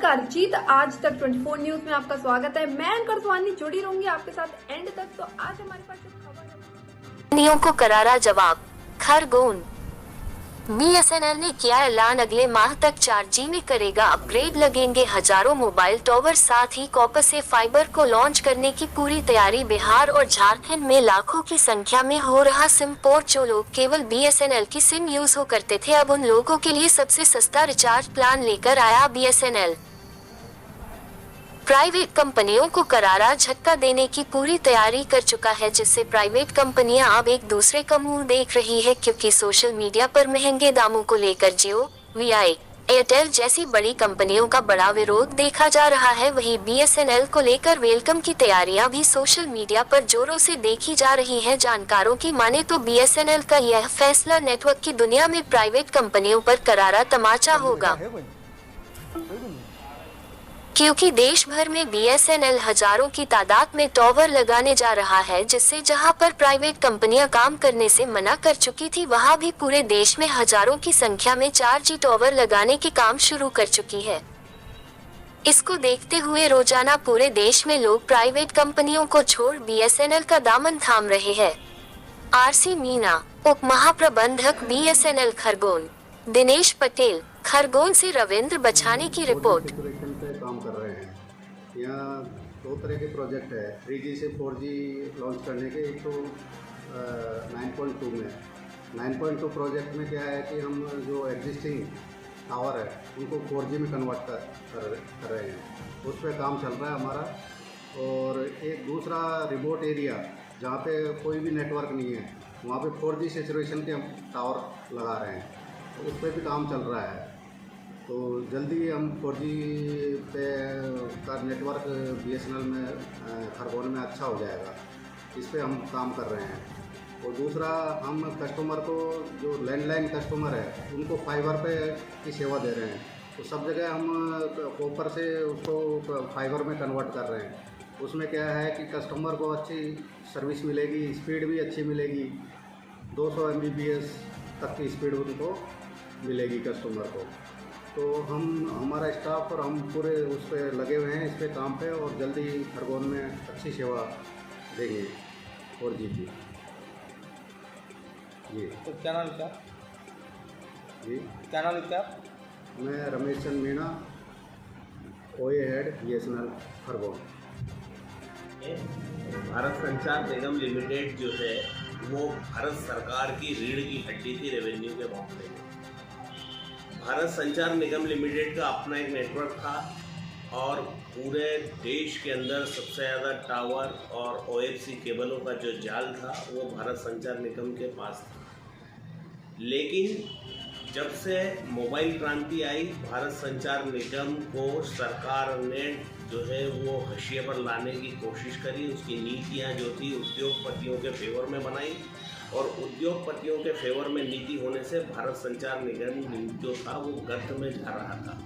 नमस्कार जीत आज तक 24 न्यूज में आपका स्वागत है। मैं एंकर स्वानी जुड़ी रहूंगी आपके साथ एंड तक। तो आज हमारे पास जो खबर है कंपनियों को करारा जवाब। खरगोन बीएसएनएल ने किया ऐलान, अगले माह तक 4G में करेगा अपग्रेड, लगेंगे हजारों मोबाइल टॉवर, साथ ही कॉपर से फाइबर को लॉन्च करने की पूरी तैयारी। बिहार और झारखंड में लाखों की संख्या में हो रहा सिम पोर्ट। जो लोग केवल बीएसएनएल की सिम यूज हो करते थे, अब उन लोगों के लिए सबसे सस्ता रिचार्ज प्लान लेकर आया बीएसएनएल। प्राइवेट कंपनियों को करारा झटका देने की पूरी तैयारी कर चुका है, जिससे प्राइवेट कंपनियां अब एक दूसरे का मुंह देख रही है, क्योंकि सोशल मीडिया पर महंगे दामों को लेकर जियो, वीआई, एयरटेल जैसी बड़ी कंपनियों का बड़ा विरोध देखा जा रहा है। वहीं बीएसएनएल को लेकर वेलकम की तैयारियां भी सोशल मीडिया पर जोरों से देखी जा रही हैं। जानकारों की माने तो बीएसएनएल का यह फैसला नेटवर्क की दुनिया में प्राइवेट कंपनियों पर करारा तमाचा होगा, क्योंकि देश भर में बीएसएनएल हजारों की तादाद में टॉवर लगाने जा रहा है, जिससे जहां पर प्राइवेट कंपनियां काम करने से मना कर चुकी थी, वहां भी पूरे देश में हजारों की संख्या में 4G टॉवर लगाने के काम शुरू कर चुकी है। इसको देखते हुए रोजाना पूरे देश में लोग प्राइवेट कंपनियों को छोड़ बीएसएनएल का दामन थाम रहे हैं। आरसी मीना, उप महाप्रबंधक बीएसएनएल खरगोन। दिनेश पटेल, खरगोन से रविंद्र बछाने की रिपोर्ट। काम कर रहे हैं। यहाँ दो तरह के प्रोजेक्ट है, 3G से 4G लॉन्च करने के। एक तो 9.2 में 9.2 प्रोजेक्ट में क्या है कि हम जो एग्जिस्टिंग टावर है उनको 4G में कन्वर्ट कर रहे हैं, उस पर काम चल रहा है हमारा। और एक दूसरा रिमोट एरिया जहाँ पे कोई भी नेटवर्क नहीं है, वहाँ पे 4G सैचुरेशन के हम टावर लगा रहे हैं, तो उस पर भी काम चल रहा है। तो जल्दी हम 4G पे का नेटवर्क बीएसएनएल में खरगोन में अच्छा हो जाएगा, इस पे हम काम कर रहे हैं। और दूसरा, हम कस्टमर को जो लैंडलाइन कस्टमर है उनको फाइबर पे की सेवा दे रहे हैं। तो सब जगह हम कॉपर से उसको फाइबर में कन्वर्ट कर रहे हैं। उसमें क्या है कि कस्टमर को अच्छी सर्विस मिलेगी, स्पीड भी अच्छी मिलेगी, 200 Mbps तक की स्पीड उनको मिलेगी कस्टमर को। तो हमारा स्टाफ और हम पूरे उस पर लगे हुए हैं, इस पे काम पे, और जल्दी खरगोन में अच्छी सेवा देंगे 4G की। जी, तो क्या नाम क्या? जी, क्या नाम क्या? मैं रमेश चंद मीणा, ओए हेड बीएसएनएल खरगोन। भारत संचार निगम लिमिटेड जो है वो भारत सरकार की रीढ़ की हड्डी थी रेवेन्यू के मामले में। भारत संचार निगम लिमिटेड का अपना एक नेटवर्क था और पूरे देश के अंदर सबसे ज़्यादा टावर और OFC केबलों का जो जाल था वो भारत संचार निगम के पास था। लेकिन जब से मोबाइल क्रांति आई, भारत संचार निगम को सरकार ने जो है वो हाशिए पर लाने की कोशिश करी। उसकी नीतियाँ जो थी उद्योगपतियों के फेवर में बनाई, और उद्योगपतियों के फेवर में नीति होने से भारत संचार निगम जो था वो गर्त में जा रहा था।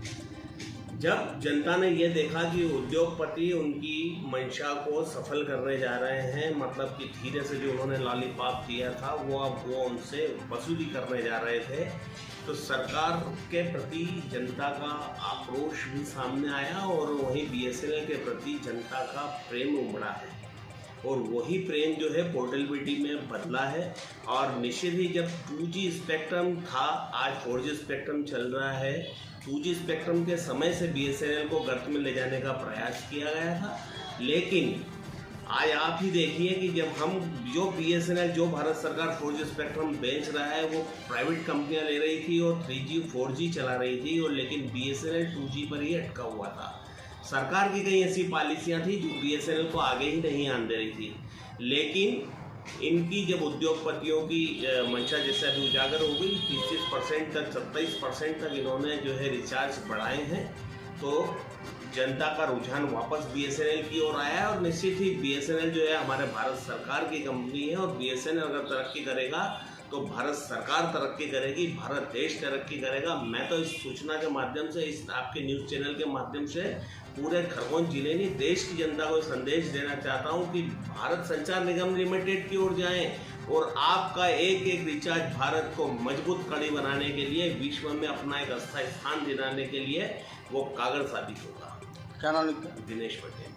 जब जनता ने ये देखा कि उद्योगपति उनकी मंशा को सफल करने जा रहे हैं, मतलब कि धीरे से जो उन्होंने लॉलीपॉप दिया था वो उनसे वसूली करने जा रहे थे, तो सरकार के प्रति जनता का आक्रोश भी सामने आया और वहीं बीएसएनएल के प्रति जनता का प्रेम उमड़ा है। और वही प्रेम जो है पोर्टेबिलिटी में बदला है। और निश्चित ही जब 2G स्पेक्ट्रम था, आज 4G स्पेक्ट्रम चल रहा है। 2G स्पेक्ट्रम के समय से बीएसएनएल को गर्त में ले जाने का प्रयास किया गया था, लेकिन आज आप ही देखिए कि जब हम जो बीएसएनएल जो भारत सरकार 4G स्पेक्ट्रम बेच रहा है वो प्राइवेट कंपनियां ले रही थी और 3G 4G चला रही थी, और लेकिन बीएसएनएल 2G पर ही अटका हुआ था। सरकार की कई ऐसी पॉलिसियां थी जो बीएसएनएल को आगे ही नहीं आने दे रही थी, लेकिन इनकी जब उद्योगपतियों की मंशा जैसे अभी उजागर हो गई, 30% तक 27% तक इन्होंने जो है रिचार्ज बढ़ाए हैं, तो जनता का रुझान वापस बीएसएनएल की ओर आया है। और निश्चित ही बीएसएनएल जो है हमारे भारत सरकार की कंपनी है, और बीएसएनएल अगर तरक्की करेगा तो भारत सरकार तरक्की करेगी, भारत देश तरक्की करेगा। मैं तो इस सूचना के माध्यम से, इस आपके न्यूज़ चैनल के माध्यम से पूरे खरगोन जिले नहीं देश की जनता को संदेश देना चाहता हूं कि भारत संचार निगम लिमिटेड की ओर जाएं, और आपका एक एक रिचार्ज भारत को मजबूत कड़ी बनाने के लिए, विश्व में अपना एक अस्थायी स्थान दिलाने के लिए वो कागज साबित होगा। क्या नाम लिखते हैं? दिनेश पटेल।